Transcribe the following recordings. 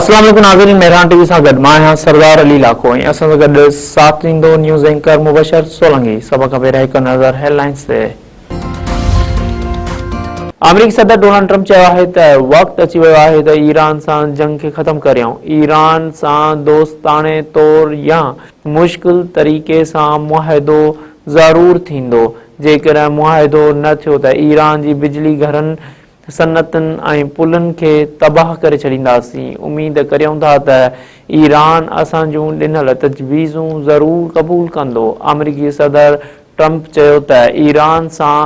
अस्सलाम वालेकुम नाज़रीन, मेहरान टीवी सां गॾु मां आहियां सरदार अली लाखो ऐं असां सां गॾु साथ ॾींदो न्यूज़ एंकर मुबशर सोलंगी। सभ खां पहिरियों हिकु नज़र हेडलाइंस ते। अमेरिकी सदर डोनाल्ड ट्रंप चयो आहे त वक़्तु अची वियो आहे त ईरान सां जंग खे ख़तमु करियूं। ईरान सां दोस्ताने तौर या मुश्किल तरीक़े सां मुआहिदो ज़रूर थींदो। जेकॾहिं मुआहिदो न थियो त ईरान जी बिजली घरनि सनअतनि ऐं पुलनि खे तबाह करे छॾींदासीं। उमेद करियूं था त ईरान असां जूं ॾिनल तजवीज़ूं ज़रूर क़बूल कंदो। अमेरिकी सदर ट्रंप चयो त ईरान सां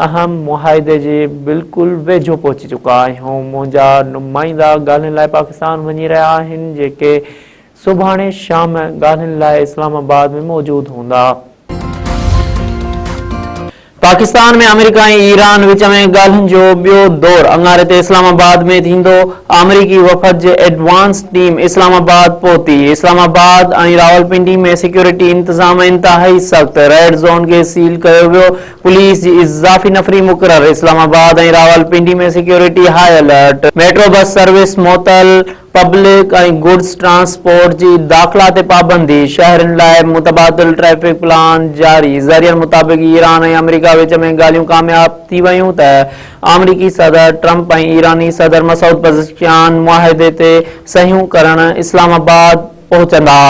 अहम मुआहिदे जे बिल्कुलु वेझो पहुची चुका आहियूं। मुंहिंजा नुमाइंदा ॻाल्हियुनि लाइ पाकिस्तान वञी रहिया आहिनि, जेके सुभाणे शाम ॻाल्हियुनि लाइ इस्लामाबाद में मौजूदु हूंदा। पाकिस्तान में अमेरिका ऐं ईरान विच में ॻाल्हियुनि जो ॿियो दौर अंगारे ते इस्लामाबाद में थींदो। अमेरिकी वफ़द जे एडवांस टीम इस्लामाबाद पहुती। इस्लामाबाद ऐं रावलपिंडी में सिक्योरिटी इंतज़ाम इंतहाई सख़्त। रेड ज़ोन खे सील कयो वियो। पुलिस जी इज़ाफ़ी नफ़री मुक़रर। इस्लामाबाद ऐं रावलपिंडी में security high alert. Metro bus service मुअतल। पब्लिक ऐं गुड्स ट्रांसपोर्ट जी दाख़िला ते पाबंदी। शहरनि लाइ मुतबादिल ट्रैफ़िक प्लान जारी। ज़रियनि मुताबिक़ ईरान ऐं अमेरिका विच में ॻाल्हियूं कामयाब थी वयूं त अमेरिकी सदर ट्रंप ऐं ईरानी सदर मसूद पज़ेश्कियान मुआहिदे ते सहियूं करण इस्लामाबाद पहुचंदा।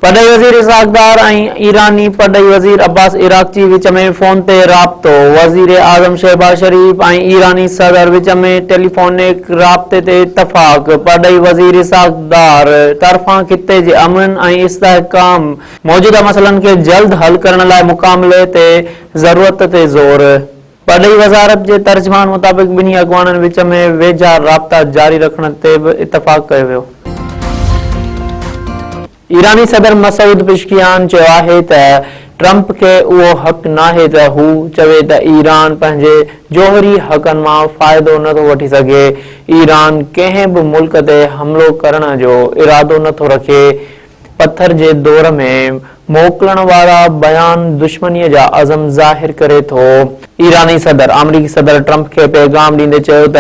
पढ़ाई वज़ीर इसहाक़ डार ऐं ईरानी पढ़ाई वज़ीर अब्बास इराक़ची विच में फ़ोन ते राब्तो। वज़ीर आज़म शहबाज शरीफ़ ऐं ईरानी सदर विच में टेलीफोनिक राब्ते ते इतफ़ाक़। पढ़ाई वज़ीर इसहाक़ डार तरफ़ां खिते जे अमन ऐं इस्तेहकाम मौजूदा मसइलनि खे जल्द हल करण लाइ मुकामले ते ज़रूरत ते ज़ोर। पढ़ाई वज़ारत जे तर्जुमान मुताबिक़ ॿिन्ही अॻुवाननि विच में वेझा राब्ता जारी रखण ते बि इतफ़ाक़ कयो वियो। ईरानी सदर मसूद पेज़ेश्कियान चयो आहे त ट्रंप खे उहो हक़ नाहे त हू चवे त ईरान पंहिंजे जोहरी हक़नि मां फ़ाइदो नथो वठी सघे। ईरान कंहिं बि मुल्क ते हमिलो करण जो इरादो नथो रखे। पत्थर जे दौर में मोकिलण वारा बयान दुश्मनीअ जा अज़म ज़ाहिर करे थो। ईरानी सदर अमेरिकी सदर ट्रंप खे पैगाम ॾींदे चयो त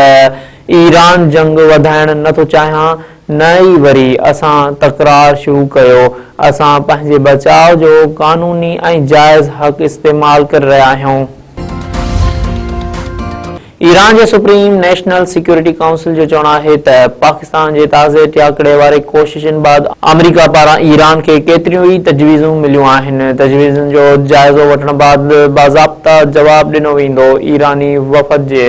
ईरान जंग वधाइण नथो चाहियां, न ई वरी असां तकरार शुरू कयो। असां पंहिंजे बचाव जो क़ानूनी ऐं जाइज़ हक़ इस्तेमाल करे रहिया आहियूं। ईरान जे सुप्रीम नेशनल सिक्योरिटी काउंसिल जो चवणु आहे त पाकिस्तान जे ताज़े टियाकड़े वारे कोशिशुनि बाद अमेरिका पारां ईरान खे केतिरियूं ई तजवीज़ूं मिलियूं आहिनि। तजवीज़ुनि जो जाइज़ो वठण बैदि बाज़ाब्ता जवाब ॾिनो वेंदो। ईरानी वफ़द जे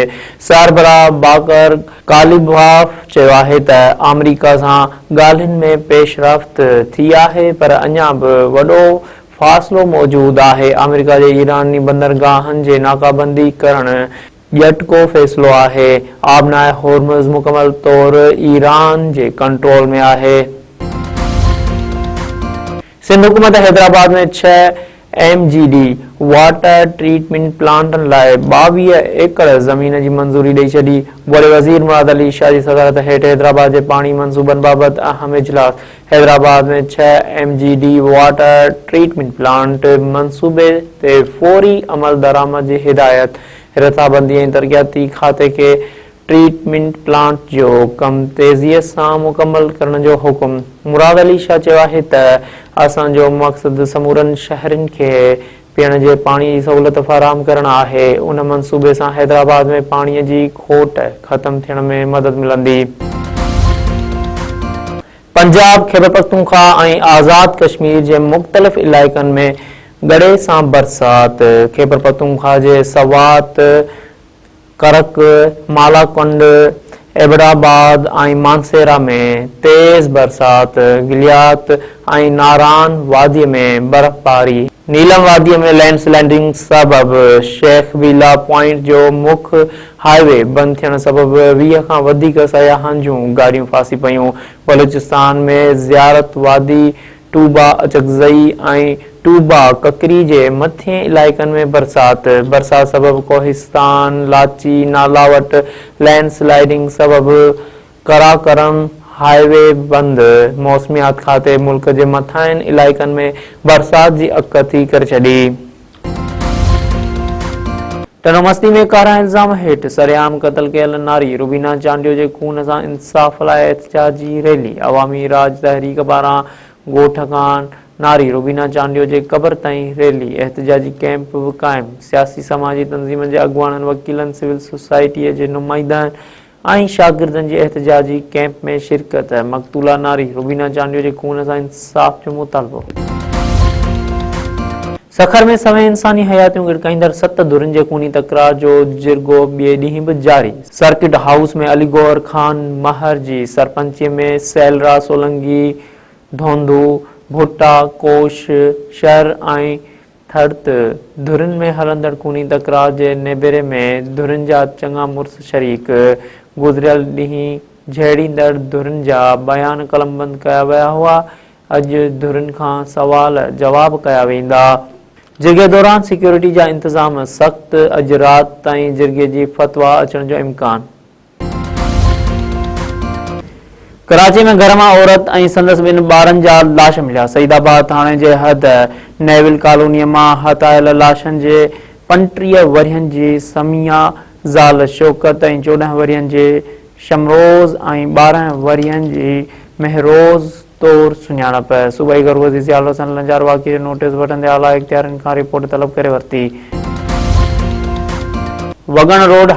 सरबराह बाकर कालिबाफ चयो आहे त अमेरिका सां ॻाल्हियुनि में पेशरफ़्त थी आहे, पर अञा बि वॾो फ़ासिलो मौजूदु आहे। अमेरिका जे ईरानी बंदरगाहनि जे नाकाबंदी करणु ॼटको फ़ैसिलो आहे। आबनाए होर्मुज़ मुकमल तौर ईरान जे कंट्रोल में आहे। सिंध हुकूमत हैदराबाद में 6 MGD वाटर ट्रीटमेंट प्लांटनि लाइ 22 एकड़ ज़मीन जी मंज़ूरी ॾेई छॾी। वॾे वज़ीर मुराद अली शाह जी सदारत हेठि हैदराबाद जे पाणी मंसूबनि बाबति अहम इजलास। हैदराबाद में 6 MGD वाटर ट्रीटमेंट प्लांट मंसूबे ते फौरी अमल दरामद जी हिदायत। रथाबंदी ऐं तरक़ियाती खाते खे ट्रीटमेंट प्लांट जो कम तेज़ीअ सां मुकमल करण जो हुकुम। मुराद अली शाह चयो आहे त असांजो मक़सदु समूरनि शहरनि खे पीअण जे पाणी जी सहूलियत फ़राहम करणु आहे। उन मंसूबे सां हैदराबाद में पाणीअ जी खोट ख़तमु थियण में मदद मिलंदी। पंजाब, खैबर पख्तूनख्वा ऐं आज़ाद कश्मीर जे मुख़्तलिफ़ इलाइक़नि में गड़े सां बरसात। खैबर पख्तूनख्वा जे सवात, करक, मालाकुंड, एबटाबाद ऐं मानसेरा में तेज़ बरसात। गिलियात ऐं नारान वादीअ में बर्फ़बारी। नीलम वादीअ में लैंडस्लाइडिंग सबबि शेख वीला पॉइंट जो मुख्य हाईवे बंदि थियण सबबि 20 खां वधीक सयाहनि जूं गाॾियूं फासी पयूं। बलूचिस्तान में ज़ियारत वादी, टूबा अचकज़ई ऐं टूबा ककरी जे मथिएं इलाइक़नि में बरसात सबबि कोहिस्तान लाची नाला वटि लैंडस्लाइडिंग सबबि कराकरम हाईवे बंदि। मौसमियात खाते मुल्क जे मथांनि इलाइक़नि में बरसात जी अकती करे छॾी। टनो मस्ती में कारा इल्ज़ाम हेठि सरेआम क़त्ल कयल नारी रुबीना चांडियो जे खून सां इंसाफ़ लाइ एहतजाजी रैली। अवामी राज तहरीक पारां ॻोठ खां नारी रुबीना चांडियो जे क़ब्र ताईं रैली। एहतजाजी कैंप बि क़ाइम। सियासी समाजी तंज़ीमनि जे अॻुवाणनि, वकीलनि, सिविल सोसाइटीअ जे नुमाइंदनि ऐं शागिर्दनि जी एहतजाजी कैंप में शिरकत। मक़तूला नारी रुबीना चांडियो जे खून सां इंसाफ़ जो मुतालबो। सखर में सवें इंसानी हयातियूं गिड़काईंदड़ 7 धुरनि जे खूनी तकरार जो जिरगो ॿिए ॾींहुं बि जारी। सर्किट हाउस में अली गौहर खान महर जी सरपंचीअ में सैलरा सोलंकी, धोंधू, भुट्टा, कोश, शहर ऐं थड़त धुरनि में हलंदड़ खूनी तकरार जे नेबेरे में धुरनि जा चङा मुड़ुस शरीक। गुज़िरियल ॾींहुं झेड़ींदड़ धुरनि जा बयान कलमबंद कया विया हुआ। अॼु धुरनि खां सवाल जवाब कया वेंदा। जिरगे दौरान सिक्योरिटी जा इंतज़ाम सख़्त। अॼु राति ताईं जिरगे जी फतवा अचण जो इम्कान। कराची में घर मां औरत ऐं संदसि 2 ॿारनि जा लाश मिलिया। सईदाबाद थाणे जे हद नेविल कॉलोनीअ मां हथायल लाशनि जे 35 वरियनि जी समिया ज़ाल शौकत ऐं 14 वरियनि जी शमरोज़ ऐं 12 वरियनि जी महरोज़ तौर सुञाणप। सूबाई घरवज़ीर ज़ियाउल हसन लंजार वाक़िए जो नोटिस वठंदे आला इख्तियारनि खां रिपोर्ट तलब करे वरिती। वगण रोड